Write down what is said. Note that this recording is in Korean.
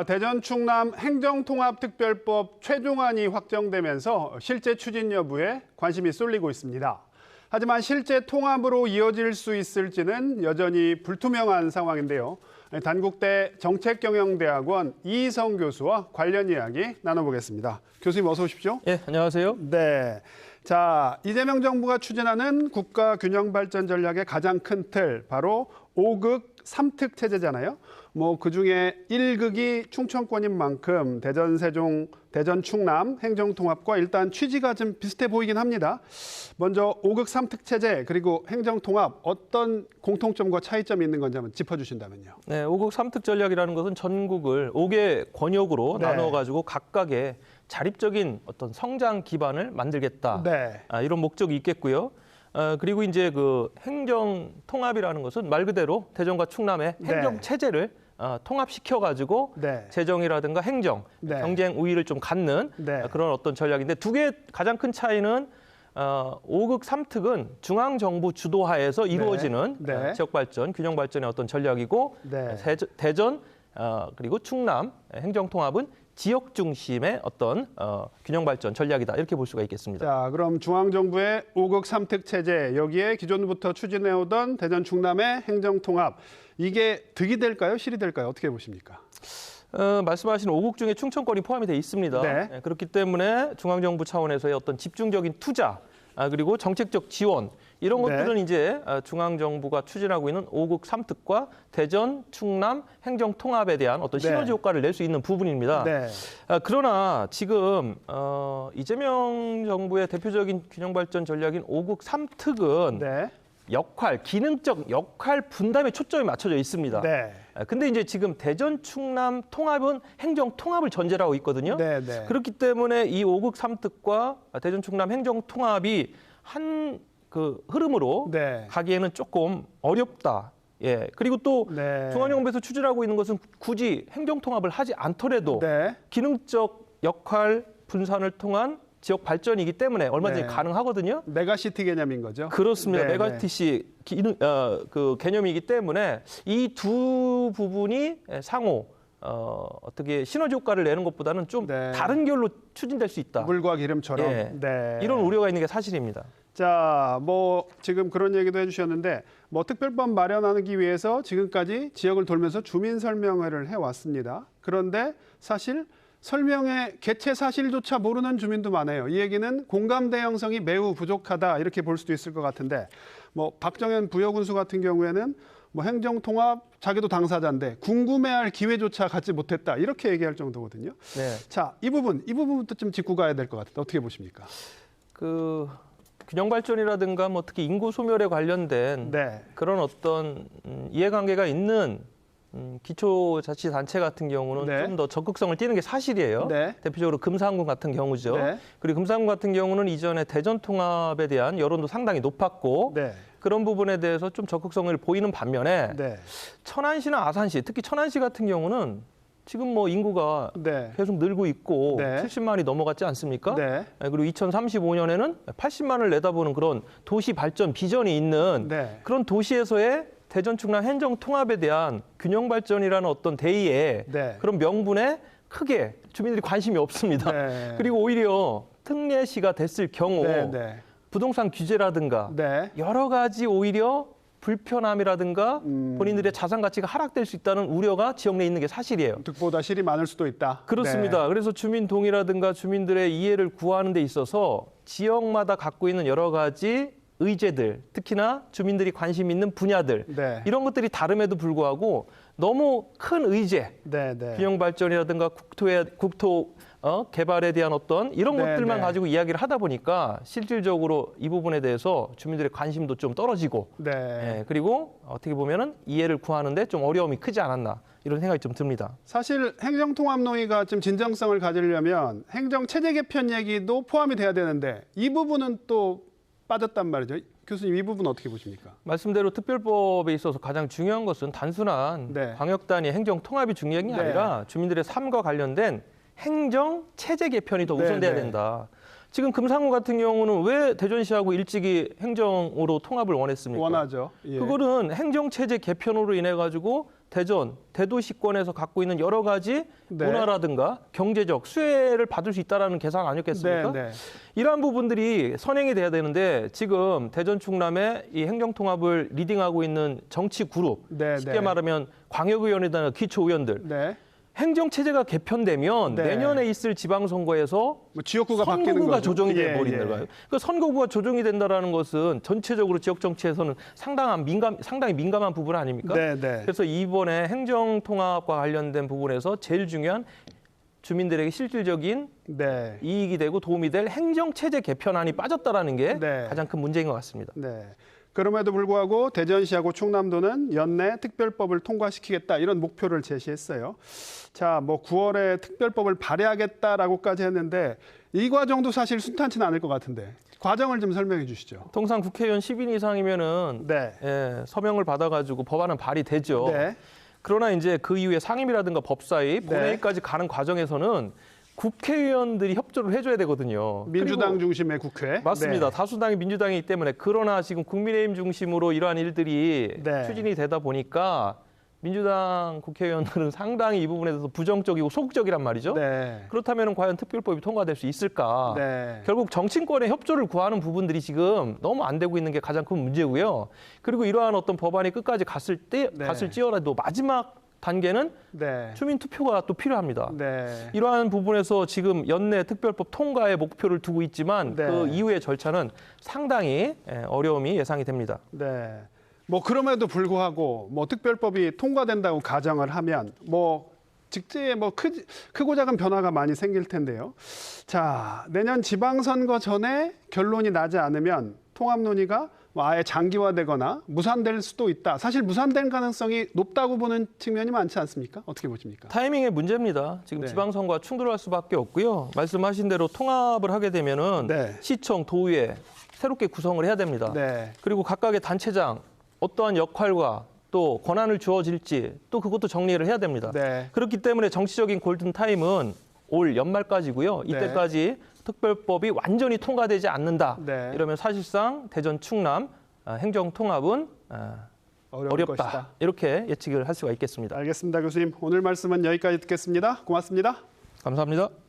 대전 충남 행정통합특별법 최종안이 확정되면서 실제 추진 여부에 관심이 쏠리고 있습니다. 하지만 실제 통합으로 이어질 수 있을지는 여전히 불투명한 상황인데요. 단국대 정책경영대학원 이희성 교수와 관련 이야기 나눠보겠습니다. 교수님 어서 오십시오. 네, 안녕하세요. 네. 자, 이재명 정부가 추진하는 국가 균형 발전 전략의 가장 큰 틀, 바로 5극 3특 체제잖아요. 그중에 1극이 충청권인 만큼 대전, 세종, 대전, 충남 행정통합과 일단 취지가 좀 비슷해 보이긴 합니다. 먼저 5극 3특 체제 그리고 행정통합 어떤 공통점과 차이점이 있는 건지 한번 짚어주신다면요. 네, 5극 3특 전략이라는 것은 전국을 5개 권역으로 나눠가지고 각각의 자립적인 어떤 성장 기반을 만들겠다. 이런 목적이 있겠고요. 그리고 이제 그 행정 통합이라는 것은 말 그대로 대전과 충남의 행정 체제를 통합시켜가지고 재정이라든가 행정, 경쟁 우위를 좀 갖는 그런 어떤 전략인데 두 개의 가장 큰 차이는 5극 3특은 중앙정부 주도하에서 이루어지는 지역발전, 균형발전의 어떤 전략이고 대전 그리고 충남 행정통합은 지역 중심의 어떤 균형 발전 전략이다 이렇게 볼 수가 있겠습니다. 자, 그럼 중앙정부의 5극 3특 체제 여기에 기존부터 추진해오던 대전 충남의 행정통합 이게 득이 될까요? 실이 될까요? 어떻게 보십니까? 말씀하신 5극 중에 충청권이 포함이 되어 있습니다. 그렇기 때문에 중앙정부 차원에서의 어떤 집중적인 투자 그리고 정책적 지원 이런 것들은 이제 중앙정부가 추진하고 있는 5극 3특과 대전, 충남 행정통합에 대한 어떤 시너지 효과를 낼 수 있는 부분입니다. 그러나 지금 이재명 정부의 대표적인 균형발전 전략인 5극 3특은 기능적 역할 분담에 초점이 맞춰져 있습니다. 근데 이제 지금 대전, 충남 통합은 행정 통합을 전제로 하고 있거든요. 그렇기 때문에 이 5극 3특과 대전, 충남 행정 통합이 한 그 흐름으로 가기에는 조금 어렵다. 그리고 또 중앙정부에서 추진하고 있는 것은 굳이 행정 통합을 하지 않더라도 기능적 역할 분산을 통한 지역 발전이기 때문에 얼마든지 가능하거든요. 메가시티 개념인 거죠. 그렇습니다. 메가시티 그 개념이기 때문에 이 두 부분이 상호 어떻게 시너지 효과를 내는 것보다는 좀 다른 결로 추진될 수 있다. 물과 기름처럼. 이런 우려가 있는 게 사실입니다. 자, 지금 그런 얘기도 해주셨는데 특별법 마련하기 위해서 지금까지 지역을 돌면서 주민 설명회를 해왔습니다. 그런데 사실 설명회 개최 사실조차 모르는 주민도 많아요. 이 얘기는 공감대 형성이 매우 부족하다 이렇게 볼 수도 있을 것 같은데 박정현 부여군수 같은 경우에는 행정통합 자기도 당사자인데 궁금해할 기회조차 갖지 못했다 이렇게 얘기할 정도거든요. 자, 이 부분부터 좀 짚고 가야 될 것 같은데 어떻게 보십니까? 균형 발전이라든가 특히 인구 소멸에 관련된 그런 어떤 이해관계가 있는 기초자치단체 같은 경우는 좀 더 적극성을 띠는 게 사실이에요. 대표적으로 금산군 같은 경우죠. 그리고 금산군 같은 경우는 이전에 대전 통합에 대한 여론도 상당히 높았고 그런 부분에 대해서 좀 적극성을 보이는 반면에 천안시나 아산시, 특히 천안시 같은 경우는 지금 인구가 계속 늘고 있고 70만이 넘어갔지 않습니까? 그리고 2035년에는 80만을 내다보는 그런 도시 발전 비전이 있는 그런 도시에서의 대전 충남 행정 통합에 대한 균형 발전이라는 어떤 대의에 그런 명분에 크게 주민들이 관심이 없습니다. 그리고 오히려 특례시가 됐을 경우 부동산 규제라든가 여러 가지 오히려 불편함이라든가 본인들의 자산 가치가 하락될 수 있다는 우려가 지역 내에 있는 게 사실이에요. 득보다 실이 많을 수도 있다. 그렇습니다. 그래서 주민 동의라든가 주민들의 이해를 구하는 데 있어서 지역마다 갖고 있는 여러 가지 의제들, 특히나 주민들이 관심 있는 분야들 이런 것들이 다름에도 불구하고 너무 큰 의제, 균형 발전이라든가 국토 개발에 대한 어떤 이런 것들만 가지고 이야기를 하다 보니까 실질적으로 이 부분에 대해서 주민들의 관심도 좀 떨어지고 그리고 어떻게 보면은 이해를 구하는데 좀 어려움이 크지 않았나 이런 생각이 좀 듭니다. 사실 행정통합 논의가 좀 진정성을 가지려면 행정체제 개편 얘기도 포함이 돼야 되는데 이 부분은 또 빠졌단 말이죠. 교수님 이 부분 어떻게 보십니까? 말씀대로 특별법에 있어서 가장 중요한 것은 단순한 광역단위 행정통합이 중요한 게 아니라 주민들의 삶과 관련된 행정체제 개편이 더 우선돼야 된다. 지금 금산군 같은 경우는 왜 대전시하고 일찍이 행정으로 통합을 원했습니까? 원하죠. 그거는 행정체제 개편으로 인해 가지고 대전, 대도시권에서 갖고 있는 여러 가지 문화라든가 경제적 수혜를 받을 수 있다라는 계산 아니었겠습니까? 이러한 부분들이 선행이 돼야 되는데 지금 대전 충남의 이 행정통합을 리딩하고 있는 정치 그룹, 쉽게 말하면 광역의원이나 기초의원들, 행정체제가 개편되면 내년에 있을 지방선거에서 뭐 지역구가 선거구가 조정이 돼버린다. 그러니까 선거구가 조정이 된다는 것은 전체적으로 지역 정치에서는 상당히 민감한 부분 아닙니까? 그래서 이번에 행정통합과 관련된 부분에서 제일 중요한 주민들에게 실질적인 이익이 되고 도움이 될 행정체제 개편안이 빠졌다라는 게 가장 큰 문제인 것 같습니다. 그럼에도 불구하고 대전시하고 충남도는 연내 특별법을 통과시키겠다 이런 목표를 제시했어요. 자, 뭐 9월에 특별법을 발의하겠다라고까지 했는데 이 과정도 사실 순탄치는 않을 것 같은데 과정을 좀 설명해 주시죠. 통상 국회의원 10인 이상이면은 서명을 받아가지고 법안은 발의되죠. 그러나 이제 그 이후에 상임위라든가 법사위, 본회의까지 가는 과정에서는 국회의원들이 협조를 해줘야 되거든요. 민주당 중심의 국회. 맞습니다. 다수당이 민주당이기 때문에. 그러나 지금 국민의힘 중심으로 이러한 일들이 추진이 되다 보니까 민주당 국회의원들은 상당히 이 부분에 대해서 부정적이고 소극적이란 말이죠. 그렇다면 과연 특별법이 통과될 수 있을까? 결국 정치권의 협조를 구하는 부분들이 지금 너무 안 되고 있는 게 가장 큰 문제고요. 그리고 이러한 어떤 법안이 끝까지 갔을지어라도 마지막 단계는 주민 투표가 또 필요합니다. 이러한 부분에서 지금 연내 특별법 통과의 목표를 두고 있지만 그 이후의 절차는 상당히 어려움이 예상이 됩니다. 뭐 그럼에도 불구하고 뭐 특별법이 통과된다고 가정을 하면 뭐 직제에 뭐 크고 작은 변화가 많이 생길 텐데요. 자, 내년 지방선거 전에 결론이 나지 않으면 통합 논의가 아예 장기화되거나 무산될 수도 있다. 사실 무산될 가능성이 높다고 보는 측면이 많지 않습니까? 어떻게 보십니까? 타이밍의 문제입니다. 지금 지방선거와 충돌할 수밖에 없고요. 말씀하신 대로 통합을 하게 되면은 시청, 도의회 새롭게 구성을 해야 됩니다. 그리고 각각의 단체장 어떠한 역할과 또 권한을 주어질지 또 그것도 정리를 해야 됩니다. 그렇기 때문에 정치적인 골든타임은 올 연말까지고요. 이때까지 특별법이 완전히 통과되지 않는다. 이러면 사실상 대전 충남 행정통합은 어렵다. 것이다. 이렇게 예측을 할 수가 있겠습니다. 알겠습니다. 교수님. 오늘 말씀은 여기까지 듣겠습니다. 고맙습니다. 감사합니다.